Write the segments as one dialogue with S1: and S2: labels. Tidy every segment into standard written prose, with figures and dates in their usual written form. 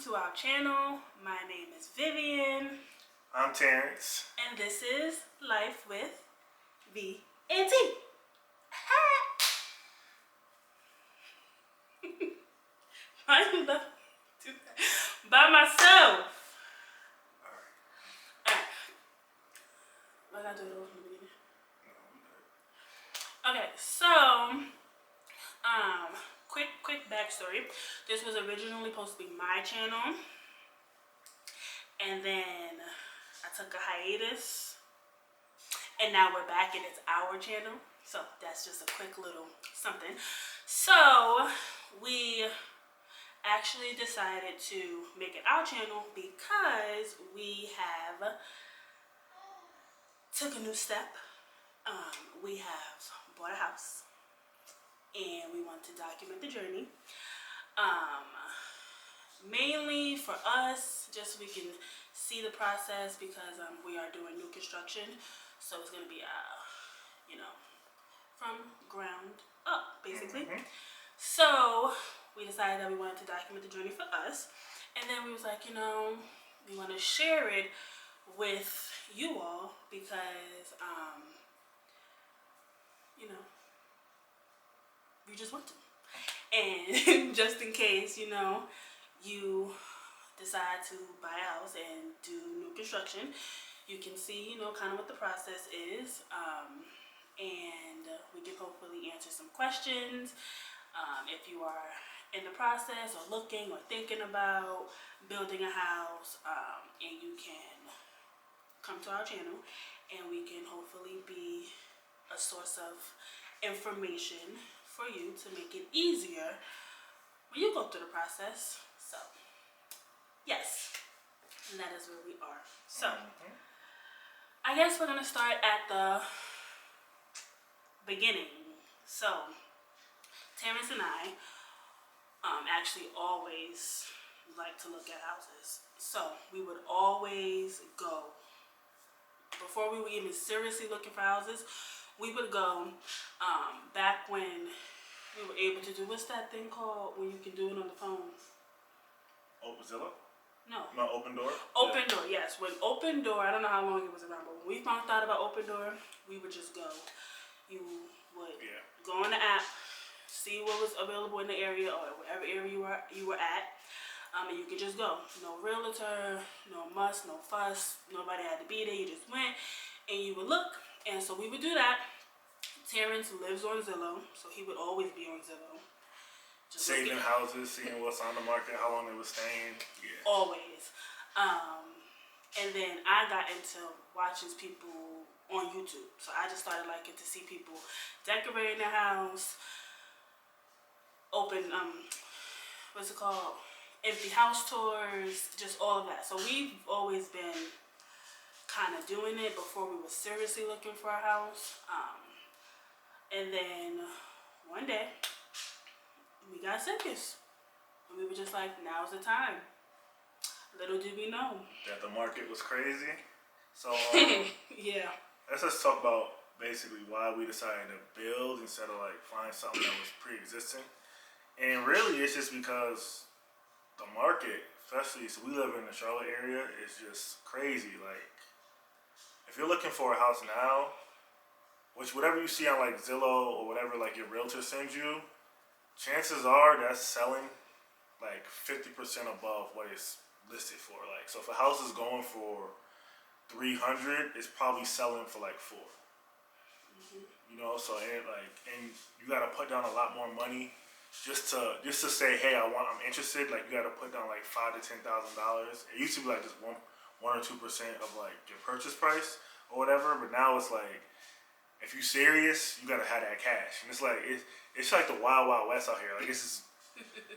S1: to our channel. My name is Vivian.
S2: I'm Terrence.
S1: And this is Life with V and T. Why you love do that? By myself. Alright. What did I do it over from the beginning? Okay, so quick backstory. This was originally supposed to be my channel, and then I took a hiatus, and now we're back and it's our channel. So that's just a quick little something. So we actually decided to make it our channel because we have took a new step. We have bought a house and we want to document the journey. Mainly for us, just so we can see the process, because we are doing new construction, so it's going to be from ground up basically. So we decided that we wanted to document the journey for us, and then we was like, we want to share it with you all because we just want to. And just in case, you decide to buy a house and do new construction, you can see, kind of what the process is. And we can hopefully answer some questions. If you are in the process or looking or thinking about building a house, and you can come to our channel and we can hopefully be a source of information for you to make it easier when you go through the process. So yes, and that is where we are. So I guess we're gonna start at the beginning. So Terrence and I actually always like to look at houses. So we would always go, before we were even seriously looking for houses, we would go back when we were able to do, what's that thing called when you can do it on the phone?
S2: OpenZilla?
S1: No,
S2: Open Door?
S1: Open Door, yes. When Open Door, I don't know how long it was around, but when we found out about Open Door, we would just go. You would go on the app, see what was available in the area or whatever area you were at, and you could just go. No realtor, no muss, no fuss. Nobody had to be there. You just went and you would look. And so we would do that. Terrence lives on Zillow, so he would always be on Zillow. Just
S2: saving houses, seeing what's on the market, how long it was staying. Yeah.
S1: Always. And then I got into watching people on YouTube. So I just started liking to see people decorating their house, open, empty house tours, just all of that. So we've always been kind of doing it before we were seriously looking for a house. And then one day we got serious, and we were just like, now's the time. Little did we know
S2: that the market was crazy. So
S1: yeah,
S2: let's just talk about basically why we decided to build instead of like find something that was pre-existing. And really it's just because the market, especially, so we live in the Charlotte area, is just crazy. Like, if you're looking for a house now, which whatever you see on like Zillow or whatever like your realtor sends you, chances are that's selling like 50% above what it's listed for. Like, so if a house is going for $300, it's probably selling for like $400. So and you gotta put down a lot more money just to say, hey, I'm interested. Like, you gotta put down like $5,000 to $10,000. It used to be like just 1 or 2% of like your purchase price or whatever, but now it's like, if you're serious, you gotta have that cash. And it's like it's like the wild west out here. Like,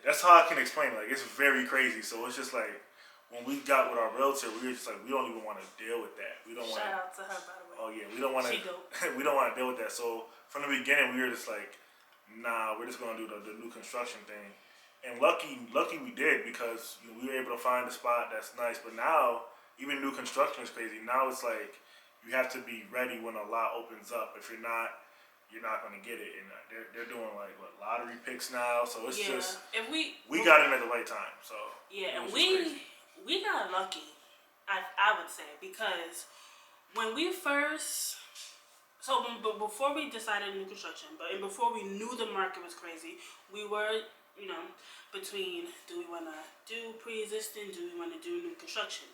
S2: that's how I can explain it. Like, it's very crazy. So it's just like, when we got with our realtor, we were just like, we don't even want to deal with that. We don't want.
S1: Shout out to her, by the way.
S2: Oh yeah, we don't want to. We don't want to deal with that. So from the beginning, we were just like, nah, we're just gonna do the new construction thing. And lucky we did, because we were able to find a spot that's nice. But now, even new construction is crazy. Now it's like, you have to be ready when a lot opens up. If you're not going to get it. And they're doing like lottery picks now. So it's just,
S1: if we
S2: got in at the right time. So
S1: Yeah, and
S2: was just crazy.
S1: we got lucky, I would say, because when we first but before we decided new construction, and before we knew the market was crazy, we were, you know, between do we want to do pre-existing, do we want to do new construction.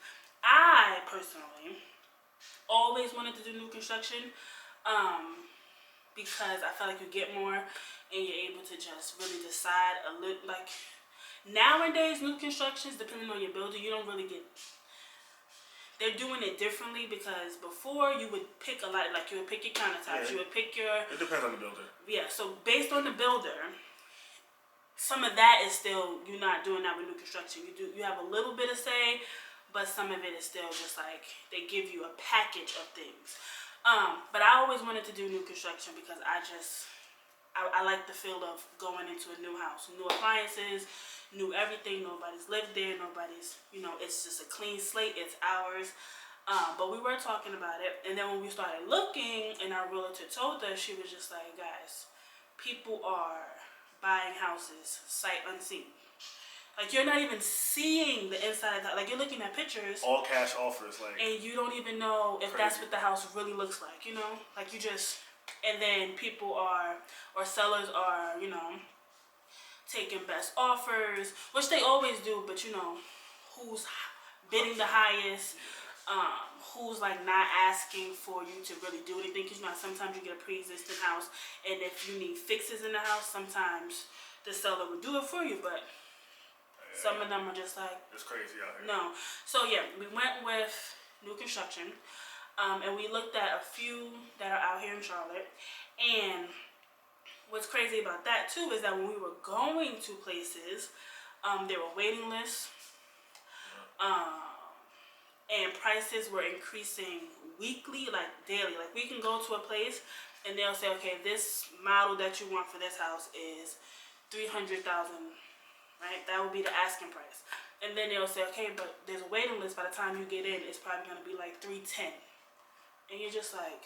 S1: I personally always wanted to do new construction, because I feel like you get more and you're able to just really decide a little. Like nowadays, new constructions, depending on your builder, you don't really get. They're doing it differently because before you would pick a lot, like you would pick your countertops, you would pick your.
S2: It depends on the builder.
S1: Yeah, so based on the builder, some of that is still, you're not doing that with new construction. You have a little bit of say, but some of it is still just like they give you a package of things. But I always wanted to do new construction because I like the feel of going into a new house, new appliances, new everything. Nobody's lived there. Nobody's, it's just a clean slate. It's ours. But we were talking about it, and then when we started looking, and our realtor told us, she was just like, guys, people are buying houses sight unseen. Like you're not even seeing the inside. Like you're looking at pictures,
S2: all cash offers, like,
S1: and you don't even know if
S2: crazy.
S1: That's what the house really looks like. Like you just. And then people are, or sellers are, taking best offers, which they always do, but who's bidding the highest, who's like not asking for you to really do anything, because sometimes you get a pre-existing house, and if you need fixes in the house, sometimes the seller will do it for you, but some of them are just like,
S2: it's crazy out here.
S1: No. So yeah, we went with new construction. And we looked at a few that are out here in Charlotte. And what's crazy about that too is that when we were going to places, there were waiting lists, and prices were increasing weekly, like daily. Like we can go to a place and they'll say, okay, this model that you want for this house is $300,000, right? That would be the asking price. And then they'll say, okay, but there's a waiting list. By the time you get in, it's probably going to be like $310,000. And you're just like,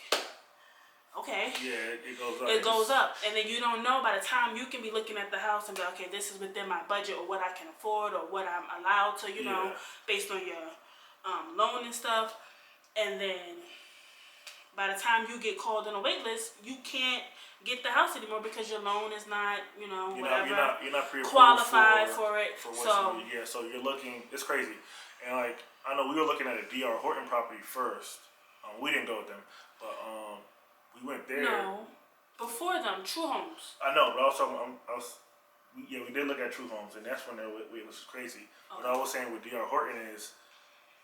S1: okay.
S2: Yeah, it goes up.
S1: It goes up. And then you don't know, by the time you can be looking at the house and be like, okay, this is within my budget or what I can afford or what I'm allowed to, based on your loan and stuff. And then by the time you get called on a wait list, you can't get the house anymore because your loan is not,
S2: You're not
S1: qualified for it.
S2: So you're looking, it's crazy. And like, I know we were looking at a DR Horton property first. We didn't go with them, but we went there.
S1: No, before them, True Homes.
S2: I know, but I was talking. We did look at True Homes, and that's when it was crazy. Okay. What I was saying with DR Horton is,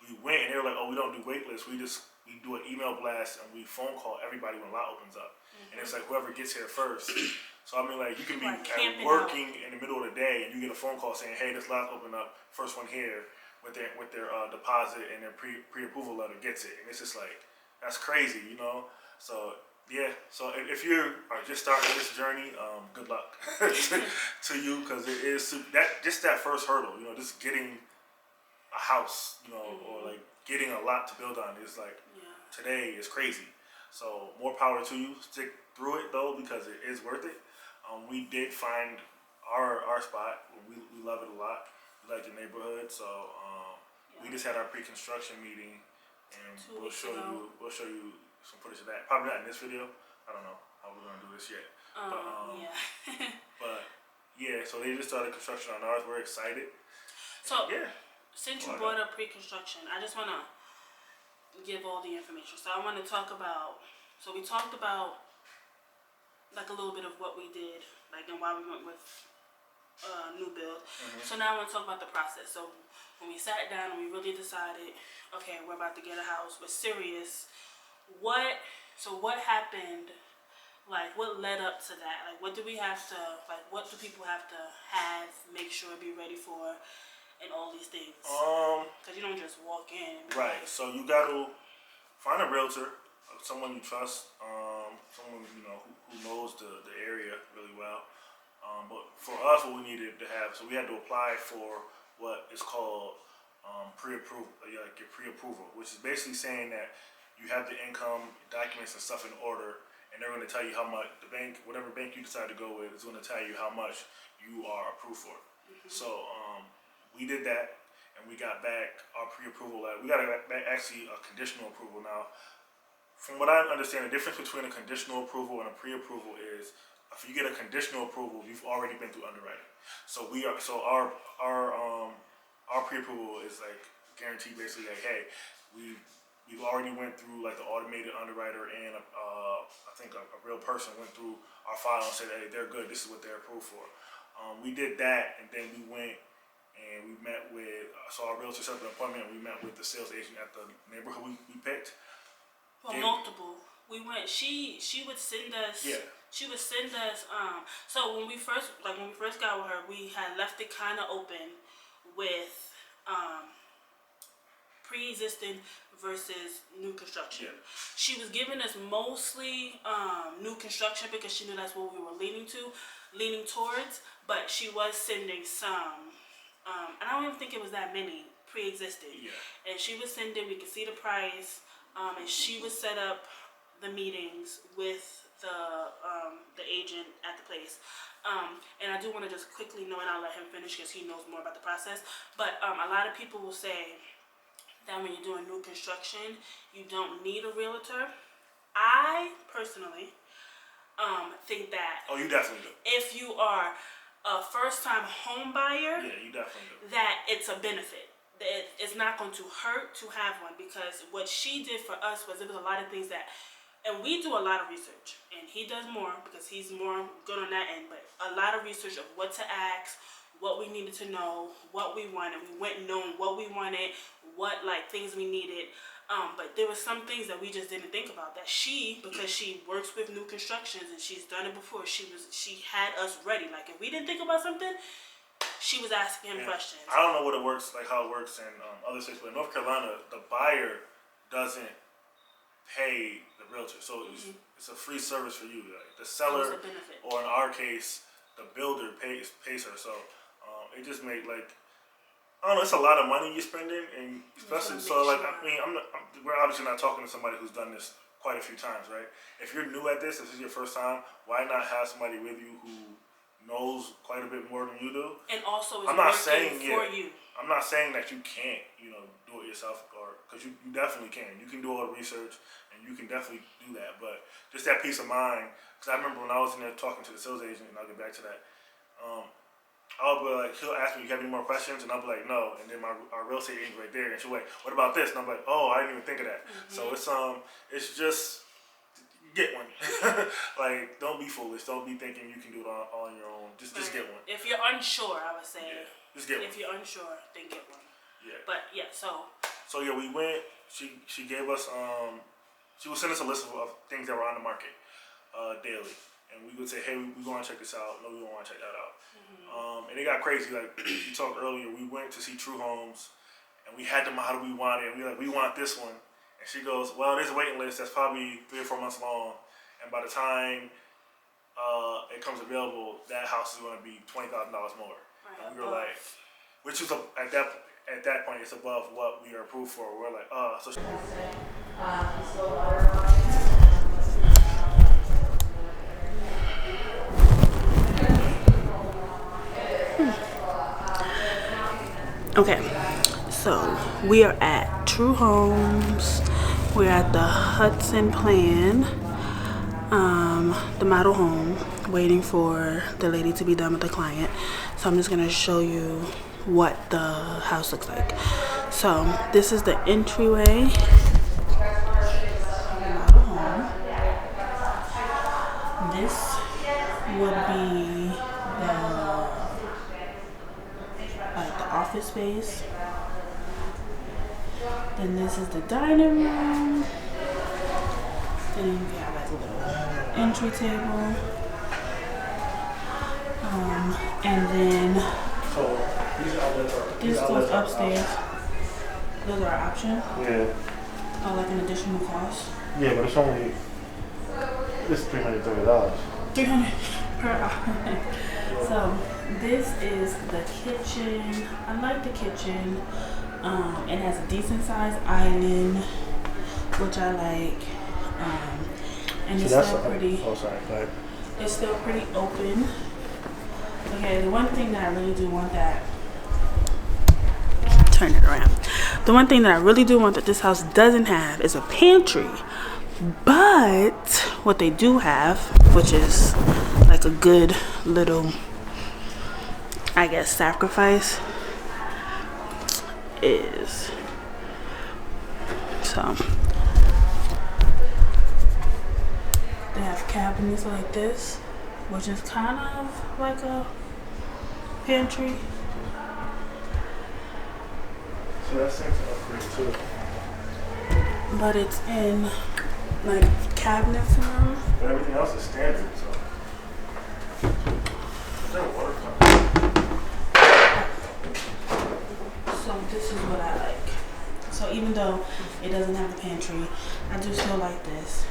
S2: we went and they were like, "Oh, we don't do wait lists. We do an email blast and we phone call everybody when lot opens up, and it's like whoever gets here first." So I mean, like you can be working in the middle of the day and you get a phone call saying, "Hey, this lot opened up. First one here with their deposit and their pre-approval letter gets it," and it's just like. That's crazy, So yeah, so if you are just starting this journey, good luck to you, because it is that first hurdle, just getting a house, or like getting a lot to build on is like today is crazy. So more power to you. Stick through it though, because it is worth it. We did find our spot. We love it a lot. We like the neighborhood, so we just had our pre-construction meeting. And we'll show you some footage of that. Probably not in this video. I don't know how we're gonna do this yet. But yeah, so they just started construction on ours. We're excited.
S1: So since you brought up pre-construction, I just wanna give all the information. So I want to talk about. So we talked about like a little bit of what we did, like and why we went with new build. So now I want to talk about the process. So when we sat down and we really decided, okay, we're about to get a house, we're serious. What happened? Like, what led up to that? Like, what do we have to, like, what do people have to make sure, be ready for, and all these things? Because you don't just walk in.
S2: Right. So you got to find a realtor, someone you trust, someone who knows the area really well. But for us, what we needed to have, so we had to apply for what is called pre-approval, your pre-approval, which is basically saying that you have the income, documents, and stuff in order, and they're going to tell you how much the bank, whatever bank you decide to go with, is going to tell you how much you are approved for. So we did that. and we got back our pre-approval letter. We got back actually a conditional approval now. From what I understand, the difference between a conditional approval and a pre-approval is if you get a conditional approval, you've already been through underwriting. So our pre-approval is like guaranteed, basically like, hey, we've already went through like the automated underwriter, and I think a real person went through our file and said, hey, they're good. This is what they're approved for. We did that, and then we went and we met with, so our realtor set up an appointment, and we met with the sales agent at the neighborhood we picked.
S1: Well, multiple. We went. She would send us.
S2: Yeah.
S1: She would send us. So when we first got with her, we had left it kind of open with pre-existing versus new construction.
S2: Yeah.
S1: She was giving us mostly new construction because she knew that's what we were leaning towards. But she was sending some, and I don't even think it was that many pre-existing.
S2: Yeah.
S1: And she was sending. We could see the price. And she would set up the meetings with the agent at the place. And I do want to just quickly know, and I'll let him finish because he knows more about the process. But a lot of people will say that when you're doing new construction, you don't need a realtor. I personally think that.
S2: Oh, you definitely do.
S1: If you are a first-time home buyer,
S2: yeah, you definitely do.
S1: That it's a benefit. It's not going to hurt to have one, because what she did for us was, it was a lot of things that, and we do a lot of research, and he does more because he's more good on that end, but a lot of research of what to ask, what we needed to know, what we wanted. We went knowing what we wanted, what like things we needed, but there were some things that we just didn't think about that because she works with new constructions and she's done it before, she had us ready. Like if we didn't think about something, she was asking him questions.
S2: I don't know what it works, like how it works in other states, but in North Carolina, the buyer doesn't pay the realtor, so it's a free service for you. Like the seller, or in our case, the builder pays her. So it just made like, I don't know, it's a lot of money you're spending, and especially we're obviously not talking to somebody who's done this quite a few times, right? If you're new at this is your first time, why not have somebody with you who knows quite a bit more than you do?
S1: And also is
S2: I'm not
S1: working
S2: saying
S1: for you.
S2: I'm not saying that you can't, do it yourself, or because you definitely can. You can do all the research, and you can definitely do that. But just that peace of mind, because I remember when I was in there talking to the sales agent, and I'll get back to that. I'll be like, he'll ask me, "You have any more questions?" And I'll be like, "No." And then our real estate agent right there, and she'll be like, "What about this?" And I'm like, "Oh, I didn't even think of that." So it's just get one. Like, don't be foolish. Don't be thinking you can do it all on your own. Just get one.
S1: If you're unsure, I would say.
S2: Yeah, just get one.
S1: If you're unsure, then get one.
S2: Yeah.
S1: But yeah, so
S2: yeah, we went. She gave us she would send us a list of things that were on the market daily, and we would say, hey, we want to check this out. No, we don't want to check that out. And it got crazy. Like you talked earlier, we went to see True Homes, and we had the model we wanted. And we want this one. And she goes, well, there's a waiting list that's probably 3 or 4 months long, and by the time it comes available, that house is going to be $20,000 more. Right, and we were like, which is at that point, it's above what we are approved for. We're like, so.
S1: Okay, so we are at True Homes. We're at the Hudson Plan, the model home, waiting for the lady to be done with the client. So I'm just gonna show you what the house looks like. So this is the entryway. Model home. This would be the office space. Then this is the dining room. Then we have like a little entry table. And then this goes upstairs. Those are option.
S2: Yeah.
S1: Oh, like an additional cost.
S2: Yeah, but it's $330.
S1: $300 per hour. So this is the kitchen. I like the kitchen. It has a decent sized island, which I like. And it's still pretty.
S2: Oh, sorry. Go ahead.
S1: It's still pretty open. Okay, the one thing that I really do want that turn it around. The one thing that I really do want that this house doesn't have is a pantry. But what they do have, which is like a good little, I guess, sacrifice, is so they have cabinets like this, which is kind of like a pantry.
S2: So that seems to upgrade too.
S1: But it's in like cabinet form.
S2: But everything else is standard, so. Is there a water company?
S1: So this is what I like. So even though it doesn't have a pantry, I do still like this.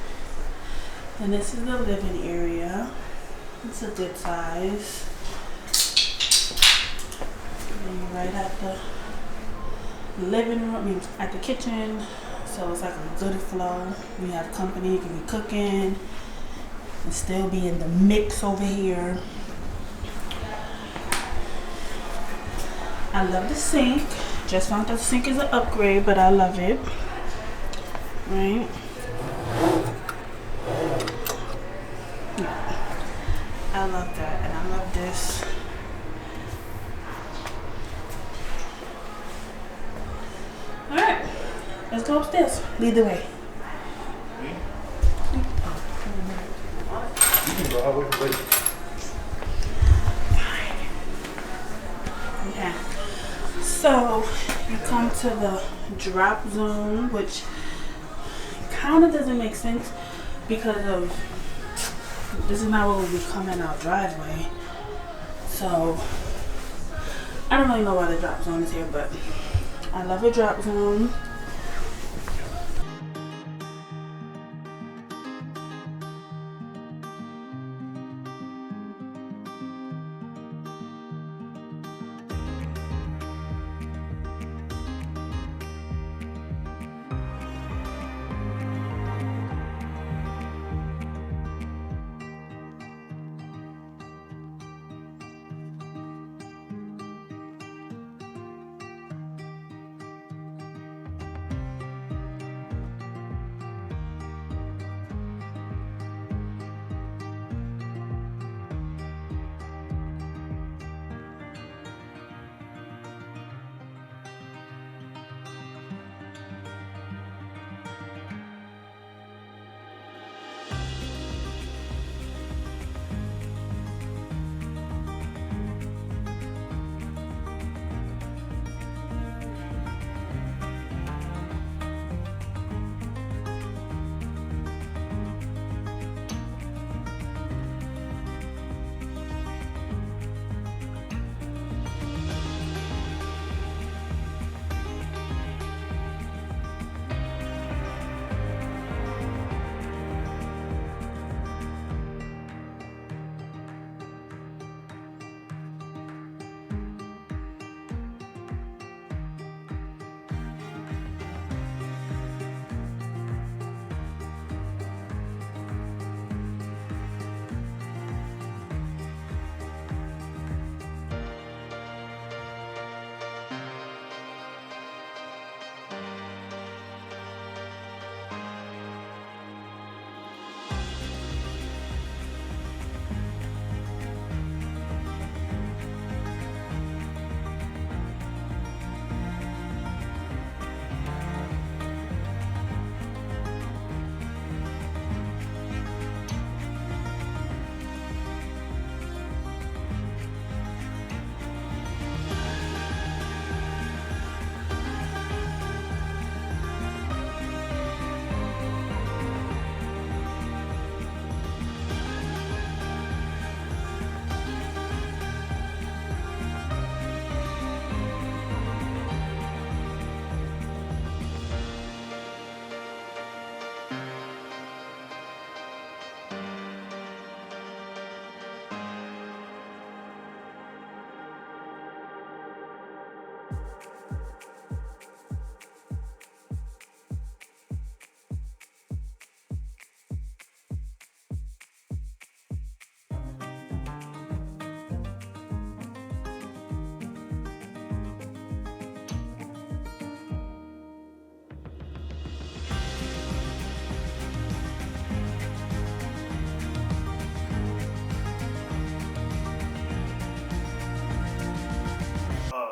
S1: And this is the living area. It's a good size. And you're right at the living room, I mean at the kitchen. So it's like a good flow. We have company, you can be cooking and still be in the mix over here. I love the sink. Just found that the sink is an upgrade, but I love it. Right? Yeah. I love that, and I love this. Alright, let's go upstairs. Lead the way.
S2: You can go. I'll wait for later.
S1: Okay. So you come to the drop zone, which kind of doesn't make sense because of this is not what would be coming out driveway. So I don't really know why the drop zone is here, but I love a drop zone.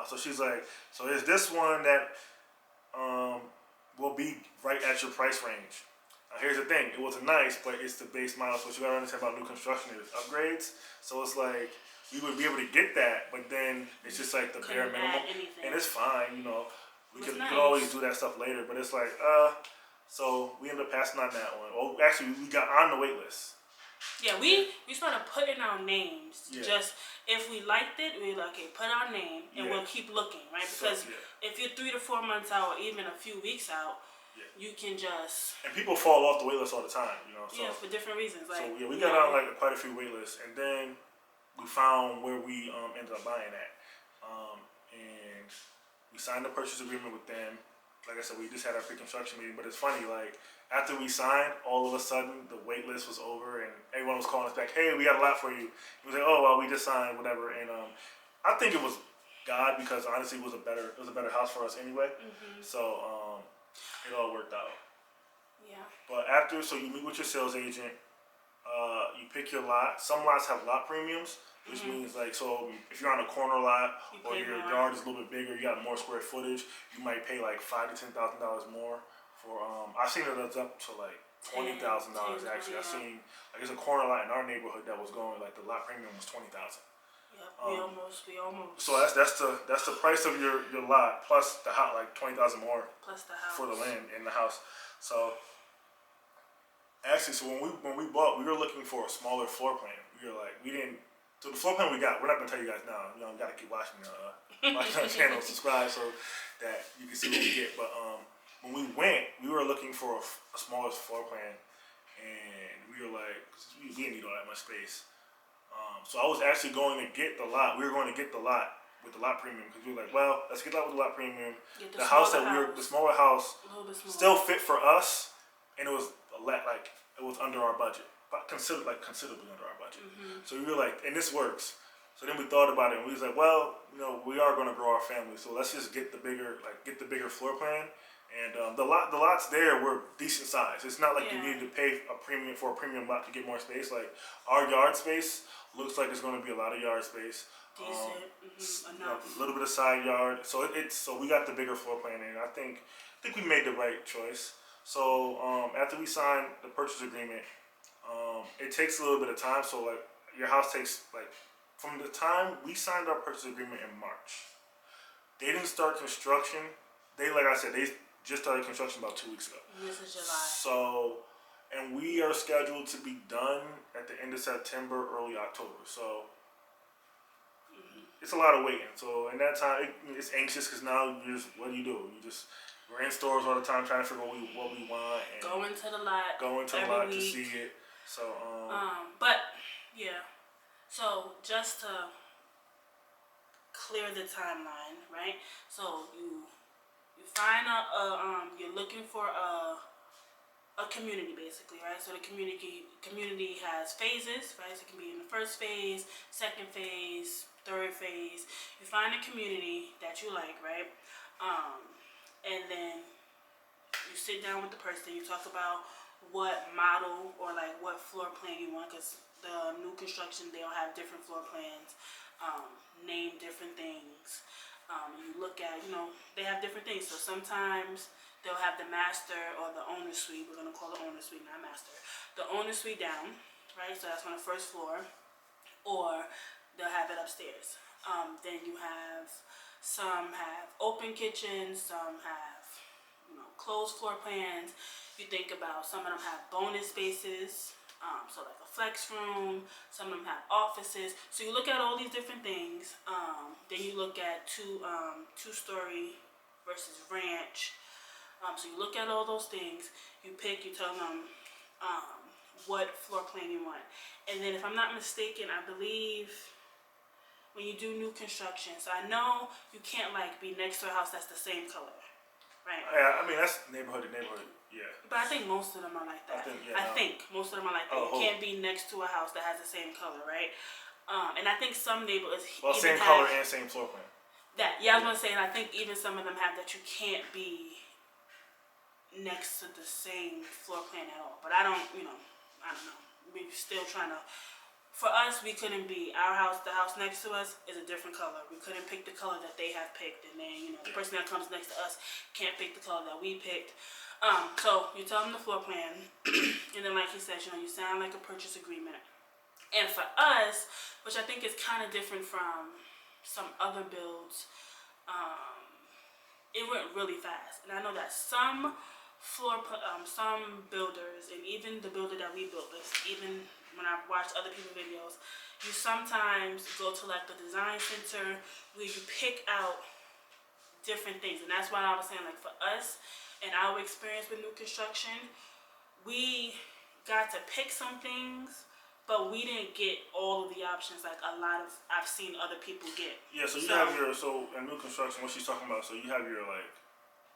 S2: So she's like, so there's this one that will be right at your price range. Here's the thing, it wasn't nice, but it's the base model. So what you gotta understand about new construction is upgrades. So it's like we would be able to get that, but then it's just like the bare
S1: Couldn't
S2: minimum,
S1: add anything.
S2: and it's fine. You know, we
S1: It was
S2: could
S1: nice.
S2: we could always do that stuff later, but it's like so we ended up passing on that one. Well, actually, we got on the wait list.
S1: Yeah, we started putting our names.
S2: Yeah.
S1: Just if we liked it, we were like, okay, put our name, and
S2: Yeah.
S1: we'll keep looking, right? Because
S2: So,
S1: if you're 3 to 4 months out, or even a few weeks out, you can just
S2: and people fall off the wait list all the time, you know. So,
S1: for different reasons. Like,
S2: so yeah, we got on like quite a few wait lists, and then we found where we ended up buying at, and we signed a purchase agreement with them. Like I said, we just had our pre-construction meeting, but it's funny, like after we signed, all of a sudden the wait list was over, and everyone was calling us back. Hey, we got a lot for you. He was like, oh well, we just signed, whatever. And I think it was God, because honestly, it was a better house for us anyway. So it all worked out.
S1: Yeah.
S2: But after, so you meet with your sales agent, you pick your lot. Some lots have lot premiums, which means like, so if you're on a corner lot or your yard is a little bit bigger, you got more square footage, you might pay like $5,000 to $10,000 more for. I've seen it up to like $20,000 actually. I've seen like there's a corner lot in our neighborhood that was going like the lot premium was $20,000.
S1: Yep, we almost.
S2: So that's the price of your lot plus the house, like $20,000 more
S1: plus the house
S2: for the land in the house. So actually, so when we bought, we were looking for a smaller floor plan. We didn't. So the floor plan we got, we're not gonna tell you guys now. You know, you gotta keep watching watching our channel, subscribe so that you can see what we get. But when we went, we were looking for a smaller floor plan, and we were like, we didn't need all that much space. So I was actually going to get the lot. We were going to get the lot with the lot premium because we were like, well, let's get the lot with the lot premium. The house that the smaller house, still fit for us, and it was like it was under our budget, but considerably under our budget. So we were like, and this works. So then we thought about it, and we was like, well, you know, we are going to grow our family, so let's just get the bigger floor plan. And the lots there were decent size. It's not like you needed to pay a premium lot to get more space. Like our yard space looks like there's going to be a lot of yard space.
S1: Decent, enough.
S2: A little bit of side yard. So so we got the bigger floor plan, and I think we made the right choice. So after we signed the purchase agreement, it takes a little bit of time. So like your house takes like from the time we signed our purchase agreement in March, they didn't start construction. They just started construction about 2 weeks ago.
S1: This is July.
S2: So, and we are scheduled to be done at the end of September, early October. So, it's a lot of waiting. So, in that time, it's anxious because now what do? We're in stores all the time trying to figure out what we want. And
S1: going to the lot.
S2: To see it. So,
S1: but, yeah. So, just to clear the timeline, right? So, you find you're looking for a community basically, right? So the community has phases, right? So it can be in the first phase, second phase, third phase. You find a community that you like, right? And then you sit down with the person, you talk about what model or like what floor plan you want, because the new construction, they'll have different floor plans, name different things. You look at, they have different things. So sometimes they'll have the master or the owner suite. We're going to call it owner suite, not master. The owner suite down, right? So that's on the first floor. Or they'll have it upstairs. Then you have, some have open kitchens, some have, closed floor plans. You think about, some of them have bonus spaces. So like a flex room, some of them have offices. So you look at all these different things. Then you look at two-story versus ranch. So you look at all those things. You tell them what floor plan you want. And then if I'm not mistaken, I believe when you do new construction, so I know you can't like be next to a house that's the same color, right?
S2: Yeah, I mean that's neighborhood to neighborhood. Yeah.
S1: But I think most of them are like that. I think most of them are like that. You can't be next to a house that has the same color, right? And I think some neighborhoods
S2: same color and same floor plan.
S1: I was gonna say, and I think even some of them have that you can't be next to the same floor plan at all. But I don't know. We're still trying to for us, we couldn't be our house. The house next to us is a different color. We couldn't pick the color that they have picked, and then the person that comes next to us can't pick the color that we picked. So you tell them the floor plan, and then like he said, you sound like a purchase agreement. And for us, which I think is kind of different from some other builds, it went really fast. And I know that some some builders, and even the builder that we built with, even when I've watched other people's videos, you sometimes go to like the design center where you pick out different things. And that's why I was saying, like, for us and our experience with new construction, we got to pick some things, but we didn't get all of the options like a lot of I've seen other people get.
S2: Yeah, so you have your, so in new construction, what she's talking about, so you have your like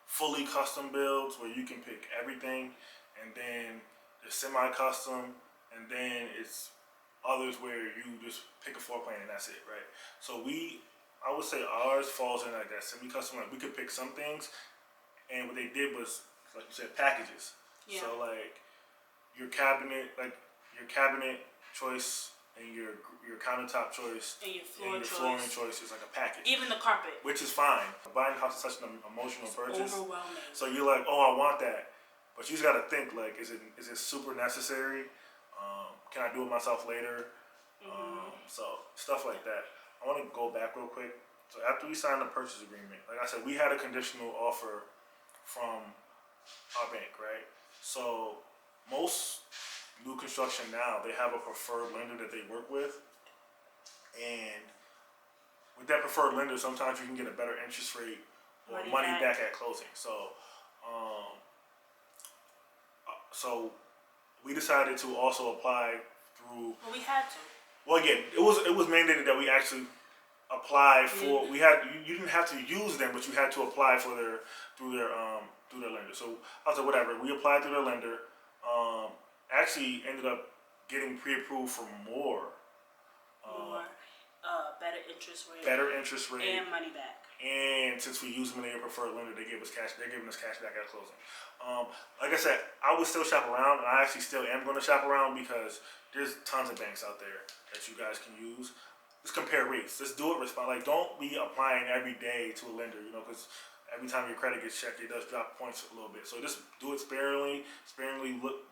S2: fully custom builds where you can pick everything, and then the semi-custom, and then it's others where you just pick a floor plan and that's it, right? So I would say ours falls in like that semi-custom. Like we could pick some things, and what they did was, like you said, packages.
S1: Yeah.
S2: So like your cabinet choice and your countertop choice
S1: and your
S2: flooring choice is like a package.
S1: Even the carpet,
S2: which is fine. Buying a house is such an emotional purchase.
S1: Overwhelming.
S2: So you're like, oh, I want that, but you just got to think like, is it super necessary? Can I do it myself later? So stuff like that. I want to go back real quick. So after we signed the purchase agreement, like I said, we had a conditional offer from our bank, right? So most new construction now, they have a preferred lender that they work with, and with that preferred lender, sometimes you can get a better interest rate or money back at closing. So, so we decided to also apply through.
S1: Well, we had to.
S2: Well, yeah, it was mandated that we actually apply for. We had you didn't have to use them, but you had to apply for through their lender. So I was like, whatever. We applied through their lender. Actually ended up getting pre-approved for more. Better interest rate.
S1: And money back.
S2: And since we use them in their preferred lender, they're giving us cash back at closing. Like I said, I would still shop around, and I actually still am going to shop around because there's tons of banks out there that you guys can use. Just compare rates. Just do it. Like, don't be applying every day to a lender, because every time your credit gets checked, it does drop points a little bit. So just do it sparingly.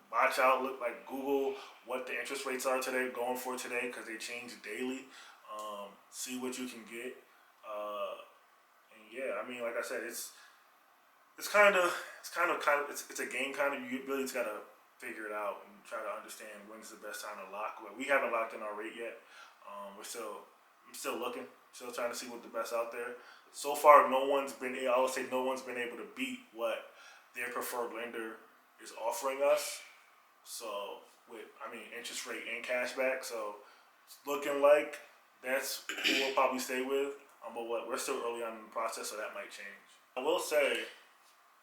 S2: Watch out. Google what the interest rates are today, going for today, because they change daily. See what you can get. And yeah, I mean, like I said, it's a game kind of. You really just gotta figure it out and try to understand when's the best time to lock. We haven't locked in our rate yet. I'm still looking, still trying to see what the best out there. So far, no one's been able to beat what their preferred lender is offering us. So interest rate and cash back. So it's looking like that's who we'll probably stay with. But we're still early on in the process, so that might change. I will say,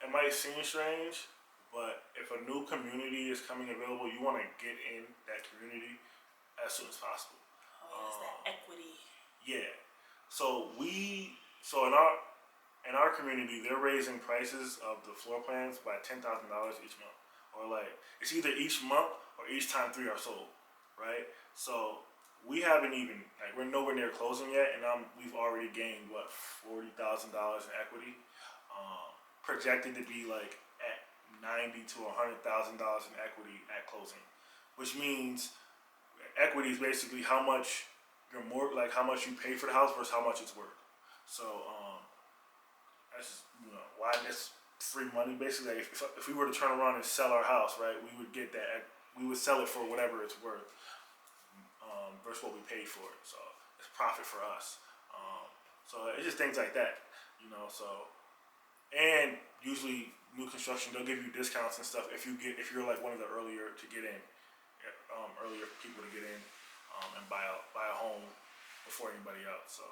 S2: it might seem strange, but if a new community is coming available, you want to get in that community as soon as possible.
S1: It's that equity.
S2: Yeah. So in our community, they're raising prices of the floor plans by $10,000 each month, or like it's either each month or each time 3 are sold, right? So we haven't even we're nowhere near closing yet, and we've already gained $40,000 in equity, projected to be like at $90,000 to $100,000 in equity at closing, which means equity is basically how much how much you pay for the house versus how much it's worth. So that's why that's free money basically. Like if we were to turn around and sell our house, right, we would get that. We would sell it for whatever it's worth. Versus what we paid for it, so it's profit for us. So it's just things like that, So, and usually new construction, they'll give you discounts and stuff if you're like one of the earlier to get in, earlier people to get in, and buy a home before anybody else. So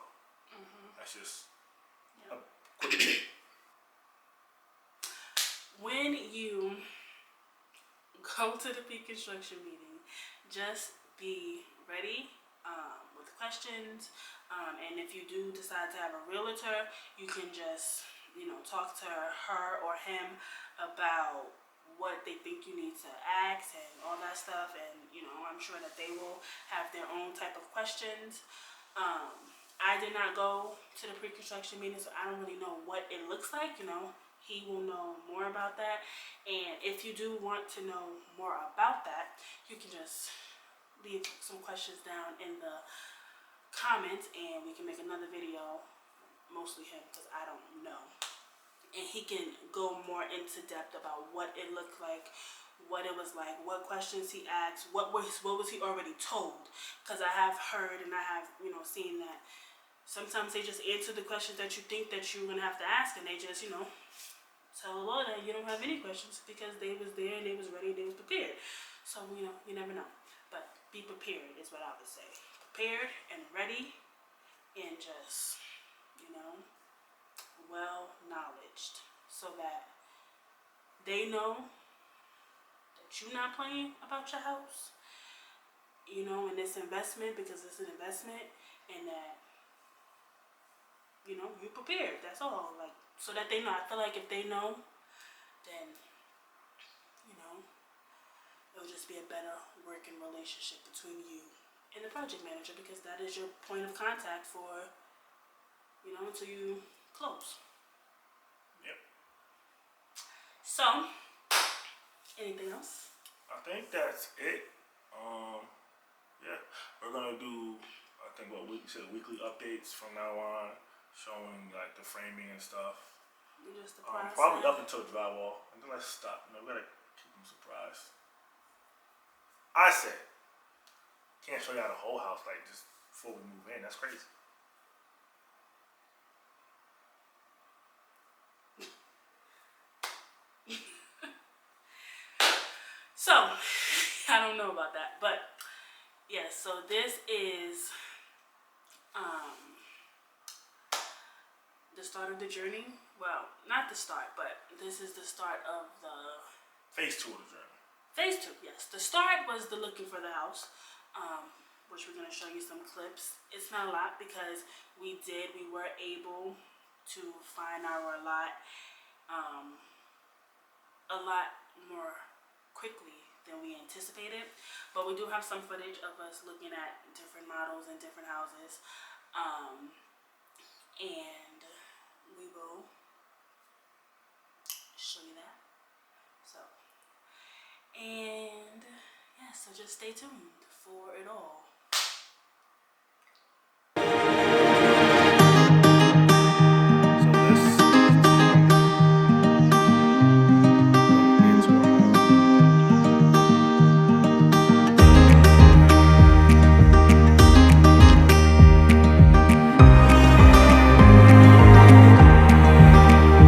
S2: that's just a quick tip.
S1: When you go to the pre-construction meeting, just be ready with questions, and if you do decide to have a realtor, you can just talk to her or him about what they think you need to ask and all that stuff. And, you know, I'm sure that they will have their own type of questions. I did not go to the pre-construction meeting, so I don't really know what it looks like. You know, he will know more about that. And if you do want to know more about that, you can just leave some questions down in the comments and we can make another video, mostly him because I don't know. And he can go more into depth about what it looked like, what it was like, what questions he asked, what was he already told. Because I have heard and I have, you know, seen that sometimes they just answer the questions that you think that you're going to have to ask, and they just, you know, tell the Lord that you don't have any questions because they was there and they was ready and they was prepared. So, you know, you never know. But be prepared is what I would say. Prepared and ready and just, you know, well knowledged so that they know that you're not playing about your house, you know, in this investment because it's an investment, and that, you know, you're prepared. That's all. Like, so that they know. I feel like if they know, then, you know, it'll just be a better working relationship between you and the project manager because that is your point of contact for, you know, until you close.
S2: Yep.
S1: So, anything else?
S2: I think that's it. Yeah, we're gonna do, I think what we said, weekly updates from now on, showing like the framing and stuff.
S1: Just the process.
S2: Probably up until drywall, and then let's stop. You know, we gotta keep them surprised. I said, can't show y'all the whole house like just before we move in. That's crazy.
S1: So, I don't know about that, but yes. So this is the start of the journey. Well, not the start, but this is the start of the
S2: Phase 2 of the journey.
S1: phase 2. Yes, the start was the looking for the house, which we're gonna show you some clips. It's not a lot because we were able to find our lot a lot more quickly than we anticipated, but we do have some footage of us looking at different models and different houses, and we will show you that. So, and yeah, so just stay tuned for it all.